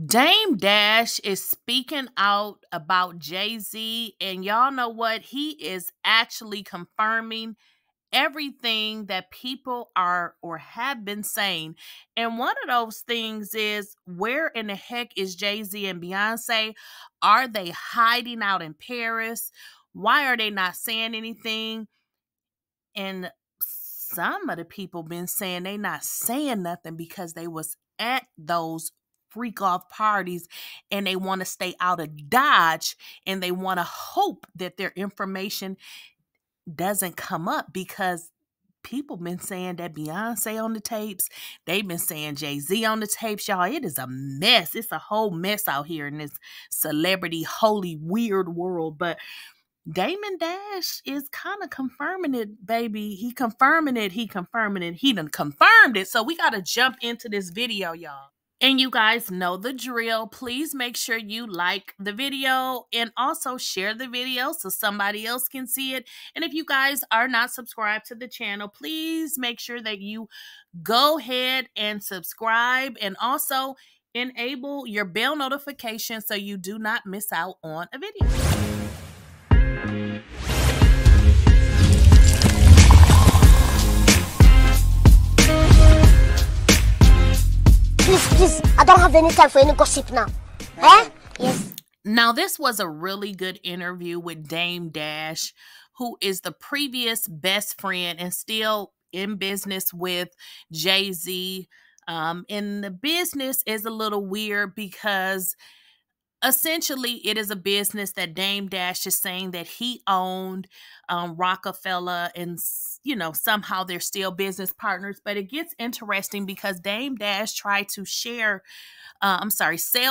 Dame Dash is speaking out about Jay Z, and y'all know what? He is actually confirming everything that people are or have been saying. And one of those things is, where in the heck is Jay Z and Beyonce? Are they hiding out in Paris? Why are they not saying anything? And some of the people been saying they not saying nothing because they was at those freak off parties and they want to stay out of Dodge, and they want to hope that their information doesn't come up, because people been saying that Beyonce on the tapes. They've been saying Jay Z on the tapes, y'all. It is a mess. It's a whole mess out here in this celebrity, holy, weird world. But Damon Dash is kind of confirming it, baby. He confirming it. He confirming it. He done confirmed it. So we got to jump into this video, y'all. And you guys know the drill. Please make sure you like the video and also share the video so somebody else can see it. And if you guys are not subscribed to the channel, please make sure that you go ahead and subscribe, and also enable your bell notification so you do not miss out on a video. Please, I don't have any time for any gossip now. Eh? Yes. Now, this was a really good interview with Dame Dash, who is the previous best friend and still in business with Jay Z. And the business is a little weird because essentially it is a business that Dame Dash is saying that he owned, Rockefeller, and somehow they're still business partners. But it gets interesting because Dame Dash tried to sell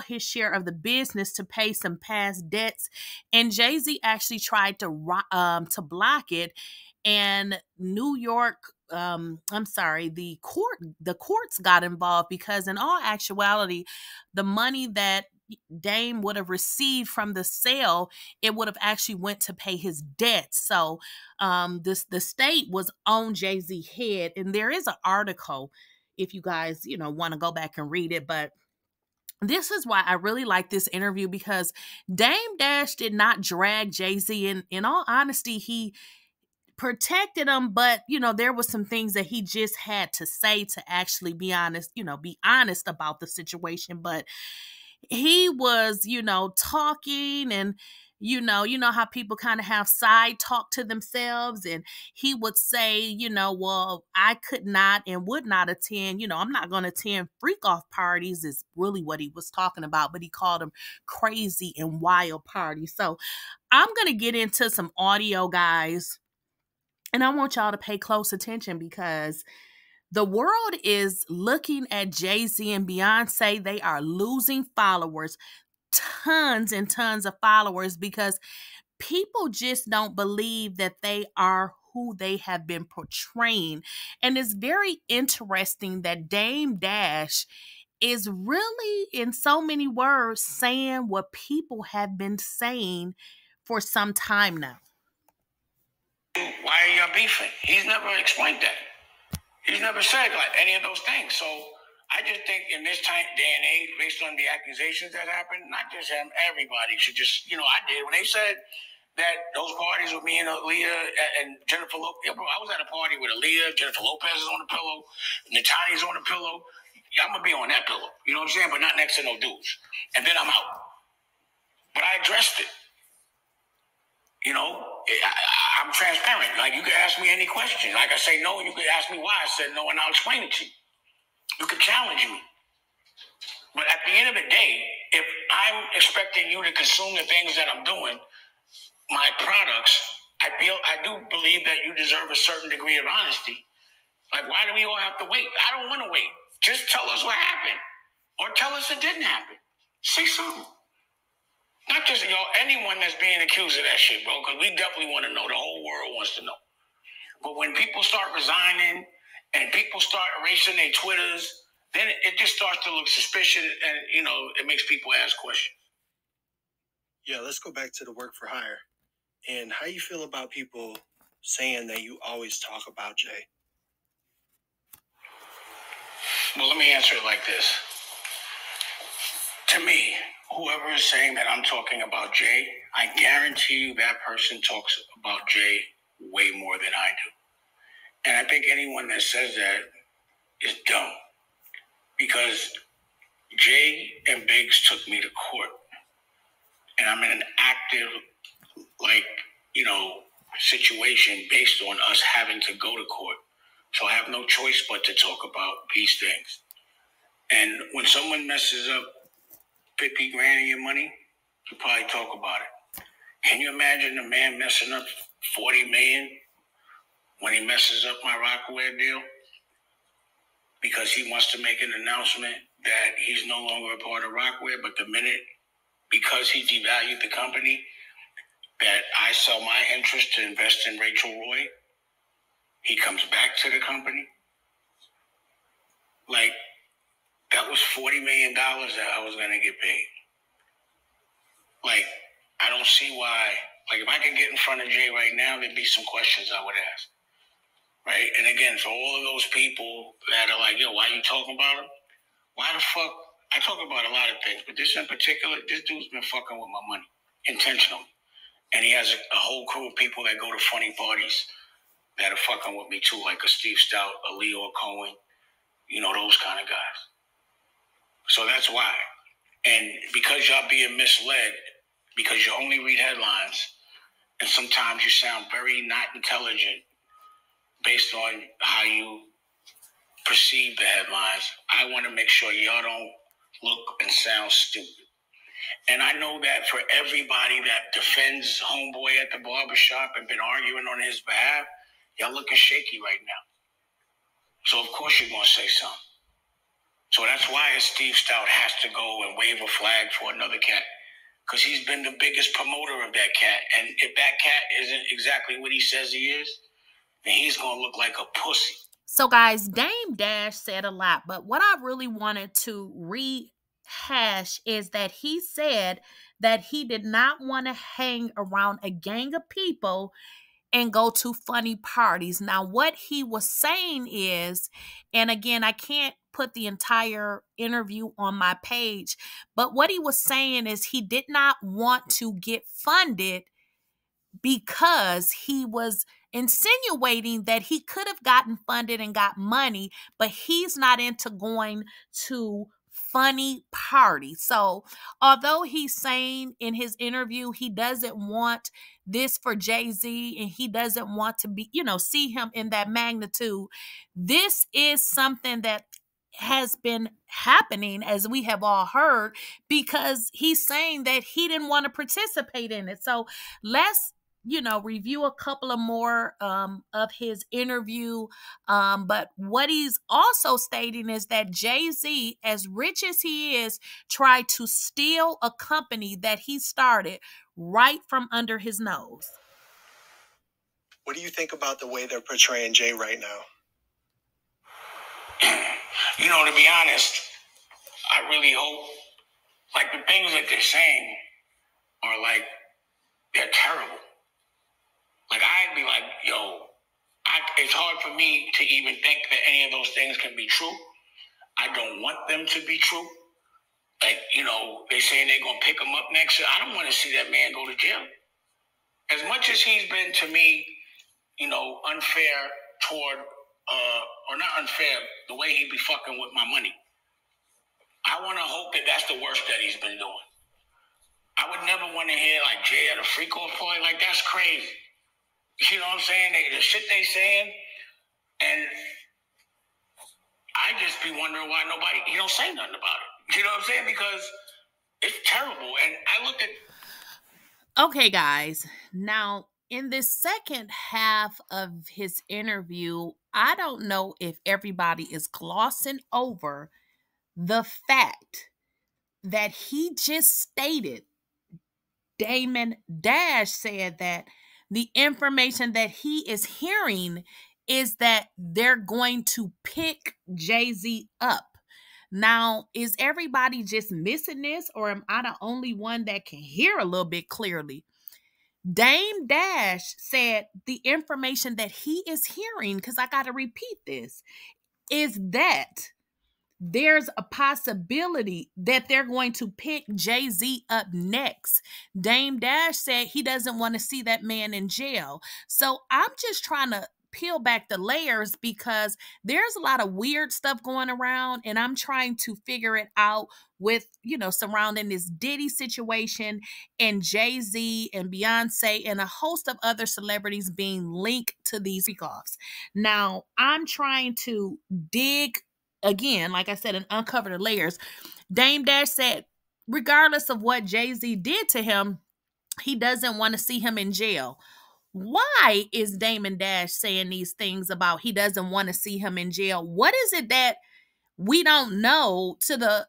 his share of the business to pay some past debts, and Jay Z actually tried to block it. And New York, the courts got involved, because in all actuality, the money that Dame would have received from the sale, it would have actually went to pay his debts. So the state was on Jay Z head, and there is an article if you guys want to go back and read it. But this is why I really like this interview, because Dame Dash did not drag Jay Z. In all honesty, he protected him, but there was some things that he just had to say to actually be honest about the situation. But he was, talking, and how people kind of have side talk to themselves, and he would say, well, I could not and would not attend, I'm not going to attend freak off parties, is really what he was talking about, but he called them crazy and wild parties. So I'm going to get into some audio, guys, and I want y'all to pay close attention, because the world is looking at Jay Z and Beyonce. They are losing followers, tons and tons of followers, because people just don't believe that they are who they have been portraying. And it's very interesting that Dame Dash is really, in so many words, saying what people have been saying for some time now. Why are y'all beefing? He's never explained that. He's never said like any of those things. So I just think in this day and age, based on the accusations that happened, not just him, everybody should just, I did. When they said that those parties with me and Aaliyah and Jennifer Lopez, I was at a party with Aaliyah, Jennifer Lopez is on the pillow, Natania's on the pillow. Yeah, I'm going to be on that pillow. You know what I'm saying? But not next to no dudes. And then I'm out. But I addressed it. I'm transparent. Like, you could ask me any question. Like, I say no, and you could ask me why I said no, and I'll explain it to you. You could challenge me. But at the end of the day, if I'm expecting you to consume the things that I'm doing, my products, I do believe that you deserve a certain degree of honesty. Like, why do we all have to wait? I don't want to wait. Just tell us what happened. Or tell us it didn't happen. Say something. Not just, anyone that's being accused of that shit, bro, because we definitely want to know. The whole world wants to know. But when people start resigning and people start erasing their Twitters, then it just starts to look suspicious, and, it makes people ask questions. Yeah, let's go back to the work for hire. And how you feel about people saying that you always talk about Jay? Well, let me answer it like this. To me, whoever is saying that I'm talking about Jay, I guarantee you that person talks about Jay way more than I do. And I think anyone that says that is dumb. Because Jay and Biggs took me to court. And I'm in an active, situation based on us having to go to court. So I have no choice but to talk about these things. And when someone messes up 50 grand of your money, you probably talk about it. Can you imagine a man messing up 40 million when he messes up my Rockaware deal? Because he wants to make an announcement that he's no longer a part of Rockaware, but because he devalued the company, that I sell my interest to invest in Rachel Roy, he comes back to the company. Like, that was $40 million that I was going to get paid. Like, I don't see why. Like, if I could get in front of Jay right now, there'd be some questions I would ask. Right? And again, for all of those people that are like, yo, why are you talking about him? Why the fuck? I talk about a lot of things, but this in particular, this dude's been fucking with my money intentionally. And he has a whole crew of people that go to funny parties that are fucking with me too, like a Steve Stout, a Leo Cohen, those kind of guys. So that's why. And because y'all being misled, because you only read headlines, and sometimes you sound very not intelligent based on how you perceive the headlines, I want to make sure y'all don't look and sound stupid. And I know that for everybody that defends homeboy at the barbershop and been arguing on his behalf, y'all looking shaky right now. So of course you're going to say something. So that's why Steve Stout has to go and wave a flag for another cat. Because he's been the biggest promoter of that cat. And if that cat isn't exactly what he says he is, then he's going to look like a pussy. So guys, Dame Dash said a lot, but what I really wanted to rehash is that he said that he did not want to hang around a gang of people and go to funny parties. Now, what he was saying is, and again, I can't put the entire interview on my page, but what he was saying is he did not want to get funded because he was insinuating that he could have gotten funded and got money, but he's not into going to funny parties. So although he's saying in his interview he doesn't want this for Jay Z and he doesn't want to be, see him in that magnitude, this is something that has been happening, as we have all heard, because he's saying that he didn't want to participate in it. So let's review a couple of more of his interview. But what he's also stating is that Jay Z, as rich as he is, tried to steal a company that he started right from under his nose. What do you think about the way they're portraying Jay right now? To be honest, I really hope, the things that they're saying are they're terrible. I'd be like, yo, it's hard for me to even think that any of those things can be true. I don't want them to be true. They saying they're going to pick him up next year. I don't want to see that man go to jail. As much as he's been, to me, unfair toward, or not unfair, the way he be fucking with my money. I want to hope that that's the worst that he's been doing. I would never want to hear, Jay at a freak off party. That's crazy. You know what I'm saying? The shit they saying, and I just be wondering why he don't say nothing about it. You know what I'm saying? Because it's terrible. And I look at... Okay, guys. Now, in this second half of his interview, I don't know if everybody is glossing over the fact that he just stated, Damon Dash said that the information that he is hearing is that they're going to pick Jay Z up. Now, is everybody just missing this, or am I the only one that can hear a little bit clearly? Dame Dash said the information that he is hearing, because I got to repeat this, is that there's a possibility that they're going to pick Jay Z up next. Dame Dash said he doesn't want to see that man in jail. So I'm just trying to peel back the layers because there's a lot of weird stuff going around, and I'm trying to figure it out with, surrounding this Diddy situation and Jay Z and Beyonce and a host of other celebrities being linked to these freak-offs. Now, I'm trying to dig again, like I said, and uncover the layers. Dame Dash said, regardless of what Jay Z did to him, he doesn't want to see him in jail. Why is Damon Dash saying these things about he doesn't want to see him in jail? What is it that we don't know to the,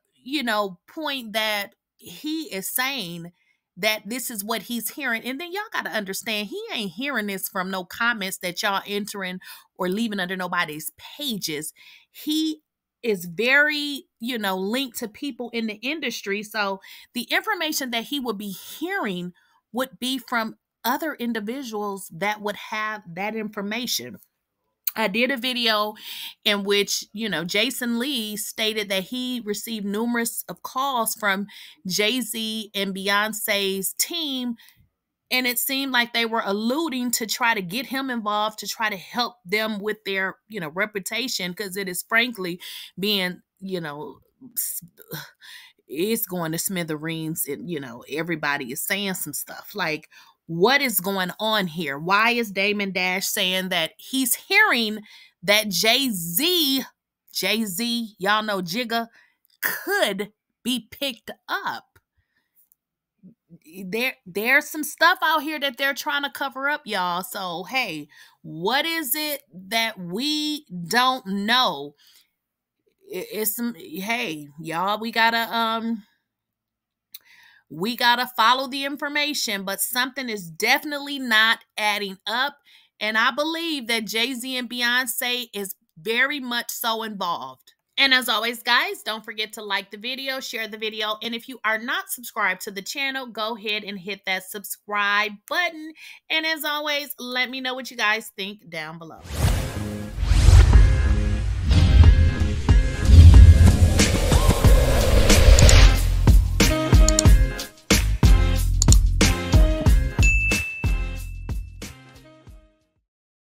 point that he is saying that this is what he's hearing? And then y'all got to understand, he ain't hearing this from no comments that y'all entering or leaving under nobody's pages. He is very, linked to people in the industry. So the information that he would be hearing would be from other individuals that would have that information. I did a video in which, Jason Lee stated that he received numerous of calls from Jay Z and Beyonce's team, and it seemed like they were alluding to try to get him involved, to try to help them with their, reputation, because it is frankly being, it's going to smithereens, and, everybody is saying some stuff. Like, what is going on here? Why is Damon Dash saying that he's hearing that Jay Z, y'all know Jigga, could be picked up? There's some stuff out here that they're trying to cover up, y'all. So, hey, what is it that we don't know? It's some, hey, y'all, we gotta follow the information, but something is definitely not adding up. And I believe that Jay Z and Beyonce is very much so involved. And as always, guys, don't forget to like the video, share the video. And if you are not subscribed to the channel, go ahead and hit that subscribe button. And as always, let me know what you guys think down below.